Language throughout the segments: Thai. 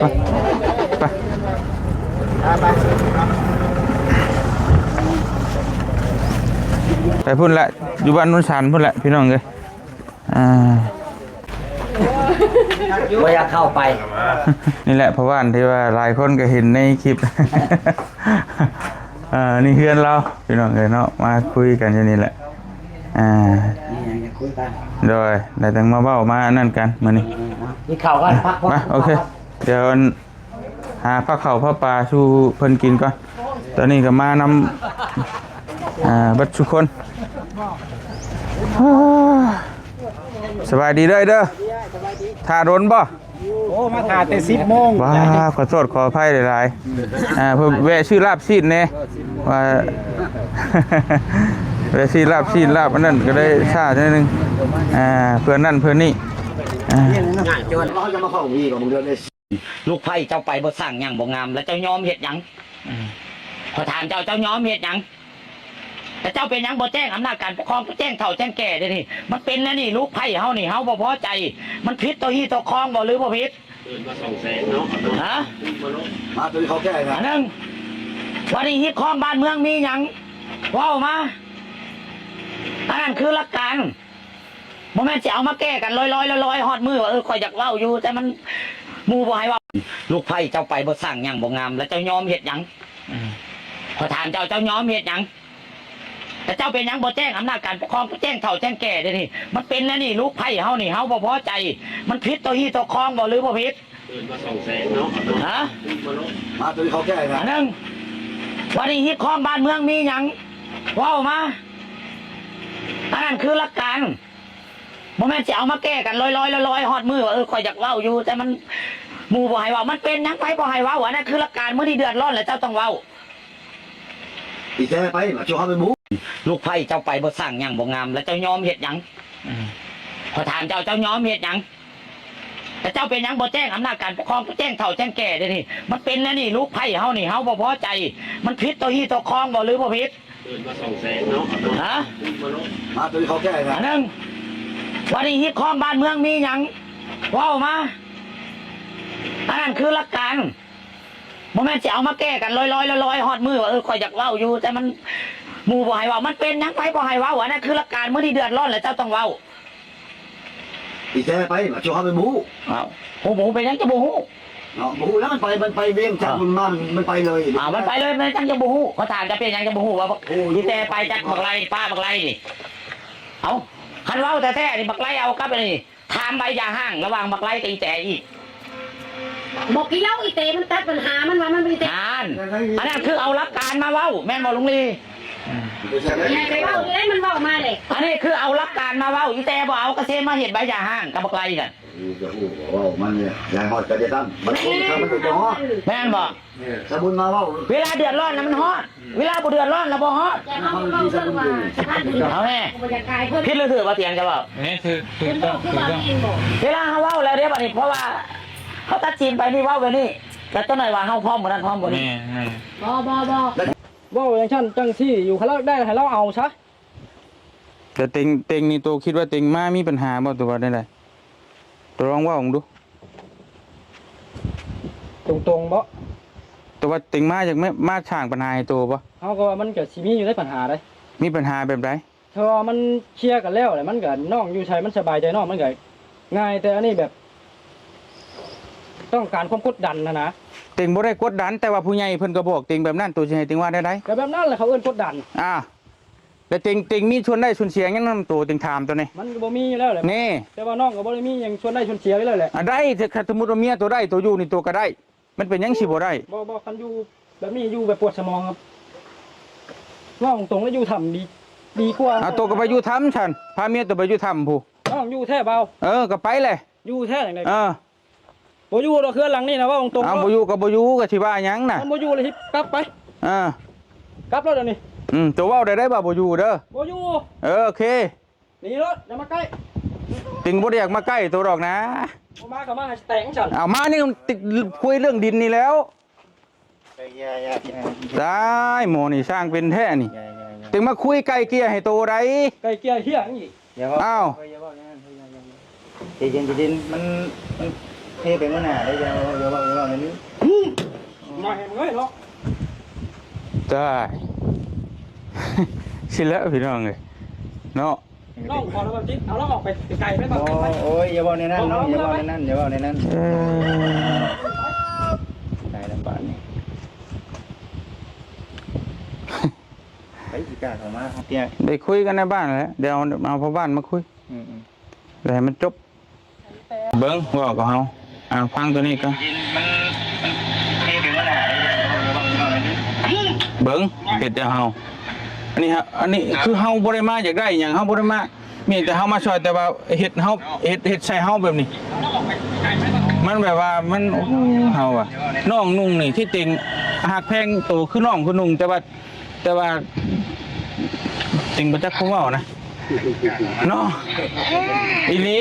ไปพุ่นละอยู่บ้านนุ่นชันพุ่นละพี่น้องเลยว่าอยากเข้าไปนี่แหละเพราะว่าที่ว่าหลายคนก็เห็นในคลิปนี่เพื่อนเราพี่น้องเลยเนาะมาคุยกันอยู่นี่แหละโดยได้ตั้งมาเบ้ามานั่นกันมานี่มีข่าวกันพักมาโอเคเดี๋ยวหาผ้าเข่าผ้าปลาชูเพิ่นกินก่อนตอนนี้ก็มานำบัดทุกคนสบายดีเด้อถ่าร้นบ่โอ้มาถ่าแต่10 โมงว้าขอโทษขออภัยหลายๆเพื่อแวะชื่อลาบซีดเนี่ยว่าแวะชื่อลาบซีดลาบอันนั้นก็ได้ชาตินิดนึงเพื่อนนั่นเพื่อนนี่ง่ายจนเขาจะมาเข้าวีกับมึงเดือนเลยลูกไผ่เจ้าไปบ่สร้างหยังบ่งามแล้วเจ้ายอมเฮ็ดหยังขอถามเจ้ายอมเฮ็ดหยังแต่เจ้าเป็นยังบ่แจ้งอำนาจการปกครองแจ้งเฒ่าแจ้งแก่เด้นี่มันเป็นนะนี่ลูกไผ่เฮานี่เฮาบ่พอใจมันผิดต่อฮีต่อครองบ่หรือบ่ผิดมา200,000เนาะฮะมาตัวเขาแก้นะนึงวันนี้ฮีครองบ้านเมืองมีหยังว้าวมาอันนั้นคือหลักการบ่แม่นสิเอามาแก้กันลอยฮอดมือว่าข่อยอยากเว้าอยู่แต่มันหมู่บ่ให้เว้าลูกไผ่เจ้าไปบ่สร้างหยังบ่งามแล้วเจ้ายอมเฮ็ดหยังขอถามเจ้ายอมเฮ็ดหยังแต่เจ้าเป็นยังบ่แจ้งอำนาจการปกครองแจ้งเฒ่าแจ้งแก่เด้นี่มันเป็นนะนี่ลูกไผ่เฮานี่เฮาบ่พอใจมันผิดต่อฮีต่อครองบ่หรือบ่ผิดมา200,000เนาะฮะมาตัวเขาแก้นะนึงวันนี้ฮีครองบ้านเมืองมีหยังว้าวมาอันนั้นคือหลักการบ่แม่นสิเอามาแก้กันลอยฮอดมือว่าข่อยอยากเว้าอยู่แต่มันหมู่บ่ให้เว้ามันเป็นหยังไผบ่ให้เว้าอันนั้นคือหลักการมื้อที่เดือดร้อนแล้วเจ้าต้องเว้าอีแท้ไปมาโชว์เฮาเป็นหมู่ลูกไผ่เจ้าไปบ่สร้างหยังบ่งามแล้วเจ้ายอมเฮ็ดหยังขอถามเจ้ายอมเฮ็ดหยังแต่เจ้าเป็นหยังบ่แจ้งอำนาจการปกครองแจ้งเฒ่าแจ้งแก่เด้นี่มันเป็นนะนี่ลูกไผ่เฮานี่เฮาบ่พอใจมันผิดต่อฮีต่อครองบ่หรือบ่ผิดมา200,000เนาะฮะมาตัวเขาแก้นะนึงวันนี้ฮีครองบ้านเมืองมีหยังว้าวมาอันนั้นคือหลักการบ่แม่นสิเอามาแก้กันลอยฮอดมือว่าข่อยอยากเว้าอยู่แต่มันหมู่บ่ให้เว้ามันเป็นหยังไผบ่ให้เว้าอันนั้นคือหลักการมื้อที่เดือดร้อนแล้วเจ้าต้องเว้าอีแท้ไปมาโชว์เฮาเป็นหมู่อ้าวหมู่เป็นหยังจะบ่ฮู้เนาะบ่ฮู้แล้วมันไปเวียงจันทน์มันไปเลยมันไปเลยมันจังจะบ่ฮู้เขาถามจะเป็นหยังจะบ่ฮู้ว่าอีแท้ไปจักบักไล่ป้าบักไล่นี่เอ้าคันเว้าแท้ๆนี่บักไล่เอากลับไปนี่ถามใบยาห้างระหว่างบักไล่กับอีแท้อีกบอกกี่เล่าอีเตมันตัดปัญหามันว่ามันไม่ได้อันนั้นคือเอาหลักการมาเว้าแม่นบ่ลุงลีไปเว้าได้มันเว้ามาเลยอันนี้คือเอาหลักการมาเว้าอีแต่บ่เอากระเซ็นมาเห็ดใบยาห้างกับบักไลกันมันเนี่ยยายหอดกระเดียตั้มมันจะฮอดแม่นบ่สมุนมาว่าเวลาเดือดร้อนนะมันฮอดเวลาบ่เดือดร้อนแล้วบ่ฮอดเอาแม่คิดหรือถือว่าเตียงจะเว้านี่คือเวลาเฮาเว้าแล้วเด้บัดนี้เพราะว่าเขาตัดจีนไปนี่เว้าไปนี่แต่ต้นหน่อยว่าเฮาพร้อมบ่นั้นพร้อมบ่นี่บ่ว่าอย่างฉันจังที่อยู่เขาได้ให้เราเอาซะแต่เต็งนี่ตัวคิดว่าเต็งมามีปัญหาบ่ตัวได้ไรตัวลองว่าผมดูตรงบ่ตัวว่าเต็งมาจากไม่มาช่างปัญหาให้ตัวบ่เขาก็ว่ามันก็สิมีอยู่ในปัญหาได้มีปัญหาแบบไรเพราะว่ามันเคลียร์กันแล้วแหละมันก็น้องอยู่ชัยมันสบายใจน้องมันก็ง่ายแต่อันนี้แบบต้องการความกดดันนะเต็งบ่ได้กดดันแต่ว่าผู้ใหญ่เพิ่นก็บอกเต็งแบบนั้นตัวสิให้เต็งว่าได้ก็แบบนั้นแหละเขาเอิ้นกดดันแต่เต็งมีชวนได้ชวนเสียงั้นนำตัวเต็งถามตัวนี้มันก็บ่มีอยู่แล้วแหละนี่แต่ว่าน้องก็บ่ได้มีหยังชวนได้ชวนเสียไว้เลยแหละได้ถ้าสมมุติว่าเมียตัวได้ตัวอยู่นี่ตัวก็ได้มันเป็นหยังสิบ่ได้บ่คันอยู่แบบนี้อยู่แบบปวดสมองครับว่าตรงๆแล้วอยู่ทำดีกว่าตัวก็ไปอยู่ทำฉันพาเมียตัวไปอยู่ทำผู้น้องอยู่แท้เบาก็ไปเลยอยู่แท้จังได๋บ่อยู่ดอกเครือหลังนี่นะว่าตรงๆบ่อยู่ก็บ่อยู่ก็สิว่าหยังน่ะบ่อยู่เลยกลับไปกลับแล้วเดี๋ยวนี้ตัวเว้าได้บ่บ่อยู่เด้อบ่อยู่โอเคนี่รถอย่ามาใกล้ติงบ่ได้อยากมาใกล้ตัวดอกนะบ่มาก็มาให้แต่งฉันเอามานี่คุยเรื่องดินนี่แล้วได้หมอนี่สร้างเป็นแท้นี่ติงมาคุยไก่เกลี่ยให้โตได้ไก่เกลี่ยเฮียนี่อ้าวเย็นมัน เฮ้เป็นมื้อหน้าได้เดี๋ยวว่าในนี้ มาเห็นเลยเนาะ ได้สิแล้วพี่น้องเลยเนาะ น้องขอแล้วแบบนี้เอาแล้วออกไปไกลไปบ้าง โอ้ยอย่าบอกในนั้นน้องอย่าบอกในนั้นอย่าบอกในนั้นได้ลำบากนี่ไปอีกาเข้ามาเตี้ย ได้คุยกันในบ้านแล้วเดี๋ยวเอาพ่อบ้านมาคุยแล้วให้มันจบเบิ้งว่ากับเฮาฟังตัวนี้ก็ มันเฮ้เป็นมื้อหน้าได้เดี๋ยวว่าในนี้ เบิ้งเฮ็ดแต่เฮาอันนี้ฮะอันนี้คือเฮาบ่ได้มาอยากได้หยังเฮาบ่ได้มามีแต่เฮามาช่วยแต่ว่าเฮ็ดเฮาเฮ็ดใส่เฮาแบบนี้ มันแบบว่ามันเฮาอ่ะน้องนุ่งนี่ที่จริงหักแพงโตคือน้องคือนุ่งแต่ว่าจริงบ่จักคงเว้านะเนาะอีหลี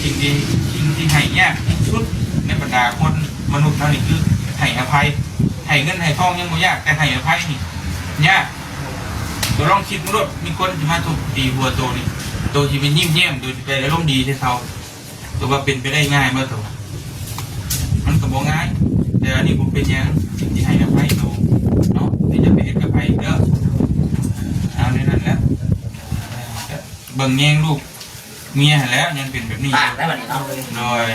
สิ่งที่ให้ยากที่สุดในบรรดาคนมนุษย์เท่านี้คือให้อภัยให้เงินให้ทองยังบ่ยากแต่ให้อภัยนี่ยากตัวลองคิดดูมีคนที่มาทุบตีหัวโตนี่โตที่เป็นยิ้มแย้มโตที่เป็นอารมณ์ดีใช่เขาตัวว่าเป็นไปได้ง่ายเมื่อตัวมันก็บ่ง่ายแต่อันนี้ผมเป็นยังสิ่งที่ให้อภัยโตเนาะที่จะไปเฮ็ดกับไผเด้อเอาในนั้นแหละเบิ่งแยงลูกเมียแล้วยังเป็นแบบนี้ ปากได้บัดนี้เนาะ โดย